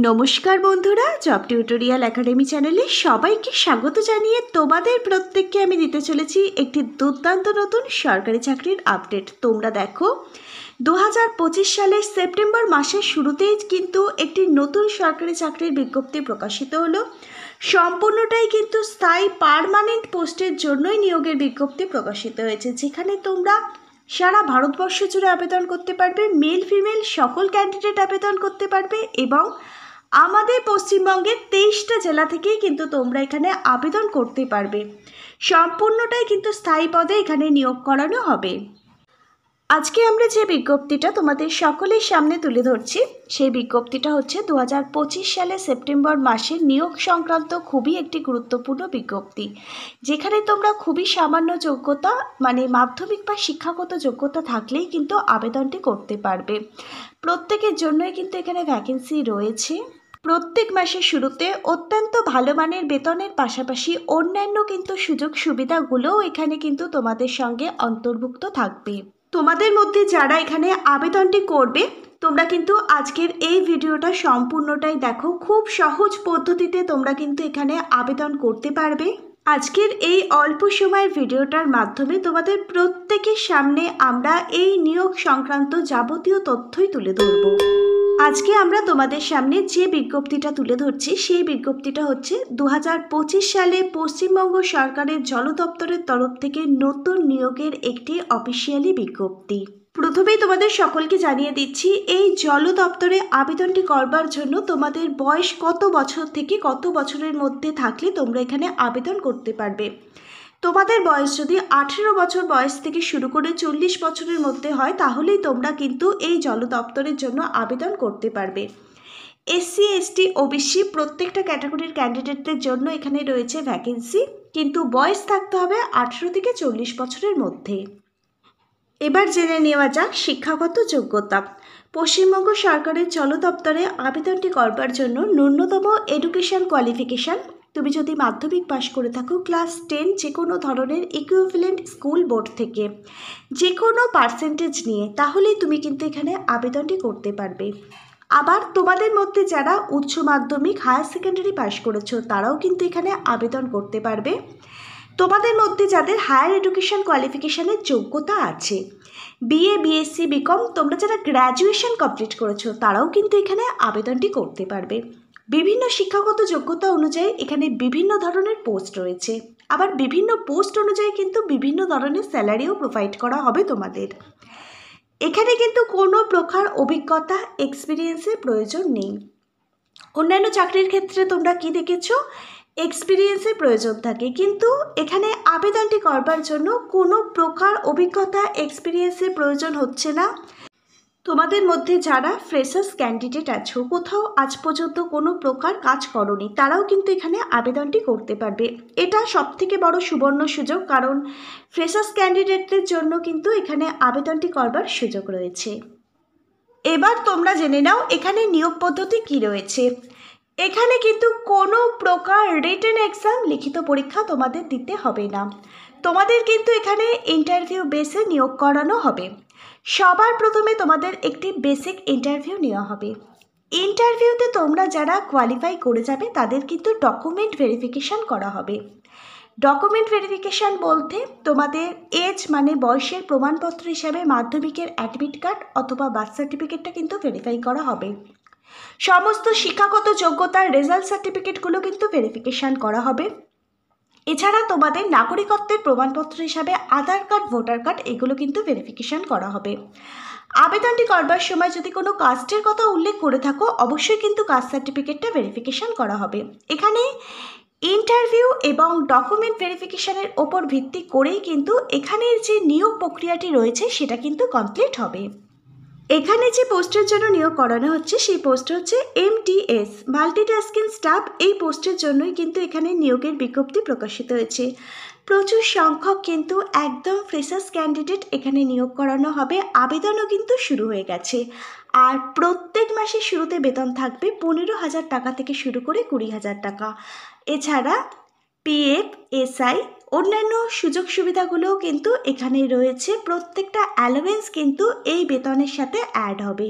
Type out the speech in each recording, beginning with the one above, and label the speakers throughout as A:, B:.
A: নমস্কার বন্ধুরা, job tutorial academy চ্যানেলে সবাইকে স্বাগত জানিয়ে তোমাদের প্রত্যেককে আমি দিতে চলেছি একটি দুর্দান্ত নতুন সরকারি চাকরির আপডেট। তোমরা দেখো 2025 সালের সেপ্টেম্বর মাসের শুরুতেই কিন্তু একটি নতুন সরকারি চাকরির বিজ্ঞপ্তি প্রকাশিত হলো। সম্পূর্ণটাই কিন্তু স্থায়ী পার্মানেন্ট পোস্টের জন্যই নিয়োগের বিজ্ঞপ্তি প্রকাশিত হয়েছে, যেখানে তোমরা সারা ভারতবর্ষ জুড়ে আবেদন করতে পারবে। মেল ফিমেল সকল ক্যান্ডিডেট আবেদন করতে পারবে এবং আমাদের পশ্চিমবঙ্গের 23টা জেলা থেকেই কিন্তু তোমরা এখানে আবেদন করতে পারবে। সম্পূর্ণটাই কিন্তু স্থায়ী পদে এখানে নিয়োগ করানো হবে। আজকে আমরা যে বিজ্ঞপ্তিটা তোমাদের সকলের সামনে তুলে ধরছি, সেই বিজ্ঞপ্তিটা হচ্ছে 2025 সালে সেপ্টেম্বর মাসে নিয়োগ সংক্রান্ত খুবই একটি গুরুত্বপূর্ণ বিজ্ঞপ্তি, যেখানে তোমরা খুবই সামান্য যোগ্যতা মানে মাধ্যমিক বা শিক্ষাগত যোগ্যতা থাকলেই কিন্তু আবেদনটি করতে পারবে। প্রত্যেকের জন্যই কিন্তু এখানে ভ্যাকেন্সি রয়েছে। প্রত্যেক মাসের শুরুতে অত্যন্ত ভালো মানের বেতনের পাশাপাশি অন্যান্য কিন্তু সুযোগ সুবিধাগুলোও এখানে কিন্তু তোমাদের সঙ্গে অন্তর্ভুক্ত থাকবে। তোমাদের মধ্যে যারা এখানে আবেদনটি করবে, তোমরা কিন্তু আজকের এই ভিডিওটা সম্পূর্ণটাই দেখো। খুব সহজ পদ্ধতিতে তোমরা কিন্তু এখানে আবেদন করতে পারবে। আজকের এই অল্প সময়ের ভিডিওটার মাধ্যমে তোমাদের প্রত্যেকের সামনে আমরা এই নিয়োগ সংক্রান্ত যাবতীয় তথ্যই তুলে ধরব। আজকে আমরা তোমাদের সামনে যে বিজ্ঞপ্তিটা তুলে ধরছি, সেই বিজ্ঞপ্তিটা হচ্ছে 2025 সালে পশ্চিমবঙ্গ সরকারের জল দপ্তরের তরফ থেকে নতুন নিয়োগের একটি অফিসিয়ালি বিজ্ঞপ্তি। প্রথমেই তোমাদের সকলকে জানিয়ে দিচ্ছি, এই জল দপ্তরে আবেদনটি করবার জন্য তোমাদের বয়স কত বছর থেকে কত বছরের মধ্যে থাকলে তোমরা এখানে আবেদন করতে পারবে। তোমাদের বয়স যদি 18 বছর বয়স থেকে শুরু করে 40 বছরের মধ্যে হয়, তাহলেই তোমরা কিন্তু এই জল দপ্তরের জন্য আবেদন করতে পারবে। এসসি এসটি ওবিসি প্রত্যেকটা ক্যাটাগরির ক্যান্ডিডেটদের জন্য এখানে রয়েছে ভ্যাকেন্সি, কিন্তু বয়স থাকতে হবে 18 থেকে 40 বছরের মধ্যে। এবার জেনে নেওয়া যাক শিক্ষাগত যোগ্যতা। পশ্চিমবঙ্গ সরকারের জল দপ্তরে আবেদনটি করবার জন্য ন্যূনতম এডুকেশন কোয়ালিফিকেশান, তুমি যদি মাধ্যমিক পাশ করে থাকো ক্লাস 10 যে কোনো ধরনের ইকুইভ্যালেন্ট স্কুল বোর্ড থেকে যে কোনো পার্সেন্টেজ নিয়ে, তাহলেই তুমি কিন্তু এখানে আবেদনটি করতে পারবে। আবার তোমাদের মধ্যে যারা উচ্চ মাধ্যমিক হায়ার সেকেন্ডারি পাশ করেছো, তারাও কিন্তু এখানে আবেদন করতে পারবে। তোমাদের মধ্যে যাদের হায়ার এডুকেশন কোয়ালিফিকেশানের যোগ্যতা আছে, বিএ বিএসসি বিকম, তোমরা যারা গ্র্যাজুয়েশন কমপ্লিট করেছো, তারাও কিন্তু এখানে আবেদনটি করতে পারবে। বিভিন্ন শিক্ষাগত যোগ্যতা অনুযায়ী এখানে বিভিন্ন ধরনের পোস্ট রয়েছে, আবার বিভিন্ন পোস্ট অনুযায়ী কিন্তু বিভিন্ন ধরনের স্যালারিও প্রোভাইড করা হবে তোমাদের। এখানে কিন্তু কোনো প্রকার অভিজ্ঞতা এক্সপিরিয়েন্সের প্রয়োজন নেই। অন্যান্য চাকরির ক্ষেত্রে তোমরা কি দেখেছো, এক্সপিরিয়েন্সের প্রয়োজন থাকে, কিন্তু এখানে আবেদনটি করবার জন্য কোনো প্রকার অভিজ্ঞতা এক্সপিরিয়েন্সের প্রয়োজন হচ্ছে না। তোমাদের মধ্যে যারা ফ্রেশার্স ক্যান্ডিডেট আছো, কোথাও আজ পর্যন্ত কোনো প্রকার কাজ করোনি, তারাও কিন্তু এখানে আবেদনটি করতে পারবে। এটা সবথেকে বড় সুবর্ণ সুযোগ, কারণ ফ্রেশার্স ক্যান্ডিডেটদের জন্য কিন্তু এখানে আবেদনটি করবার সুযোগ রয়েছে। এবার তোমরা জেনে নাও এখানে নিয়োগ পদ্ধতি কী রয়েছে। এখানে কিন্তু কোনো প্রকার রিটেন এক্সাম লিখিত পরীক্ষা তোমাদের দিতে হবে না। তোমাদের কিন্তু এখানে ইন্টারভিউ বেসে নিয়োগ করানো হবে। সবার প্রথমে তোমাদের একটি বেসিক ইন্টারভিউ নেওয়া হবে। ইন্টারভিউতে তোমরা যারা কোয়ালিফাই করে যাবে, তাদের কিন্তু ডকুমেন্ট ভেরিফিকেশান করা হবে। ডকুমেন্ট ভেরিফিকেশান বলতে তোমাদের এজ মানে বয়সের প্রমাণপত্র হিসাবে মাধ্যমিকের অ্যাডমিট কার্ড অথবা বার্থ সার্টিফিকেটটা কিন্তু ভেরিফাই করা হবে। সমস্ত শিক্ষাগত যোগ্যতার রেজাল্ট সার্টিফিকেটগুলো কিন্তু ভেরিফিকেশান করা হবে। এছাড়া তোমাদের নাগরিকত্বের প্রমাণপত্র হিসাবে আধার কার্ড, ভোটার কার্ড, এগুলো কিন্তু ভেরিফিকেশান করা হবে। আবেদনটি করবার সময় যদি কোনো কাস্টের কথা উল্লেখ করে থাকো, অবশ্যই কিন্তু কাস্ট সার্টিফিকেটটা ভেরিফিকেশান করা হবে। এখানে ইন্টারভিউ এবং ডকুমেন্ট ভেরিফিকেশানের ওপর ভিত্তি করেই কিন্তু এখানের যে নিয়োগ প্রক্রিয়াটি রয়েছে সেটা কিন্তু কমপ্লিট হবে। এখানে যে পোস্টের জন্য নিয়োগ করানো হচ্ছে, সেই পোস্ট হচ্ছে MTS মাল্টিটাস্কিং স্টাফ। এই পোস্টের জন্যই কিন্তু এখানে নিয়োগের বিজ্ঞপ্তি প্রকাশিত হয়েছে। প্রচুর সংখ্যক কিন্তু একদম ফ্রেশার্স ক্যান্ডিডেট এখানে নিয়োগ করানো হবে। আবেদনও কিন্তু শুরু হয়ে গেছে। আর প্রত্যেক মাসের শুরুতে বেতন থাকবে 15,000 টাকা থেকে শুরু করে 20,000 টাকা। এছাড়া PF SI অন্যান্য সুযোগ সুবিধাগুলোও কিন্তু এখানে রয়েছে। প্রত্যেকটা অ্যালাওয়েন্স কিন্তু এই বেতনের সাথে অ্যাড হবে।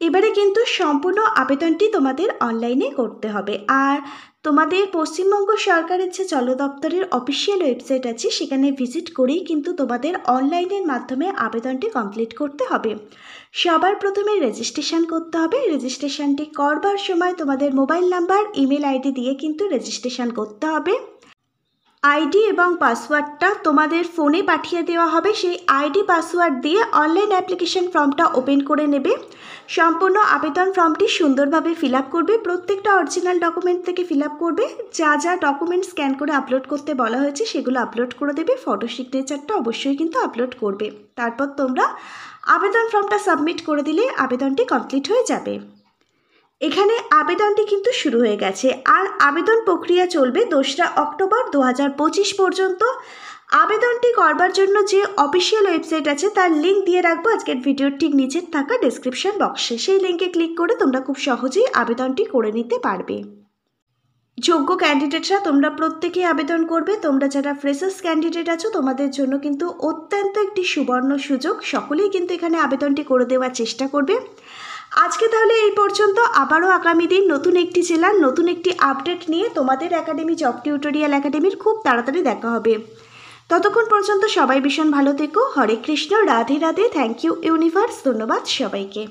A: এবারে কিন্তু সম্পূর্ণ আবেদনটি তোমাদের অনলাইনে করতে হবে। আর তোমাদের পশ্চিমবঙ্গ সরকারের যে জল দপ্তরের অফিসিয়াল ওয়েবসাইট আছে সেখানে ভিজিট করেই কিন্তু তোমাদের অনলাইনের মাধ্যমে আবেদনটি কমপ্লিট করতে হবে। সবার প্রথমে রেজিস্ট্রেশন করতে হবে। রেজিস্ট্রেশনটি করবার সময় তোমাদের মোবাইল নাম্বার, ইমেল আইডি দিয়ে কিন্তু রেজিস্ট্রেশন করতে হবে। আইডি এবং পাসওয়ার্ডটা তোমাদের ফোনে পাঠিয়ে দেওয়া হবে। সেই আইডি পাসওয়ার্ড দিয়ে অনলাইন অ্যাপ্লিকেশন ফর্মটা ওপেন করে নেবে। সম্পূর্ণ আবেদন ফর্মটি সুন্দরভাবে ফিল আপ করবে। প্রত্যেকটা অরিজিনাল ডকুমেন্ট থেকে ফিল আপ করবে। যা যা ডকুমেন্ট স্ক্যান করে আপলোড করতে বলা হয়েছে সেগুলো আপলোড করে দেবে। ফটো সিগনেচারটা অবশ্যই কিন্তু আপলোড করবে। তারপর তোমরা আবেদন ফর্মটা সাবমিট করে দিলে আবেদনটি কমপ্লিট হয়ে যাবে। এখানে আবেদনটি কিন্তু শুরু হয়ে গেছে আর আবেদন প্রক্রিয়া চলবে 2রা অক্টোবর 2025 পর্যন্ত। আবেদনটি করবার জন্য যে অফিসিয়াল ওয়েবসাইট আছে তার লিঙ্ক দিয়ে রাখবো আজকের ভিডিওর ঠিক নিচের থাকা ডেসক্রিপশন বক্সে। সেই লিঙ্কে ক্লিক করে তোমরা খুব সহজেই আবেদনটি করে নিতে পারবে। যোগ্য ক্যান্ডিডেটরা তোমরা প্রত্যেকেই আবেদন করবে। তোমরা যারা ফ্রেশার্স ক্যান্ডিডেট আছো তোমাদের জন্য কিন্তু অত্যন্ত একটি সুবর্ণ সুযোগ। সকলেই কিন্তু এখানে আবেদনটি করে দেওয়ার চেষ্টা করবে। আজকে তাহলে এই পর্যন্ত। আবারও আগামী দিন নতুন একটি জেলার নতুন একটি আপডেট নিয়ে তোমাদের একাডেমি জব টিউটোরিয়াল একাডেমির খুব তাড়াতাড়ি দেখা হবে। ততক্ষণ পর্যন্ত সবাই ভীষণ ভালো থেকো। Hare Krishna, Radhe Radhe. Thank you universe. ধন্যবাদ সবাইকে।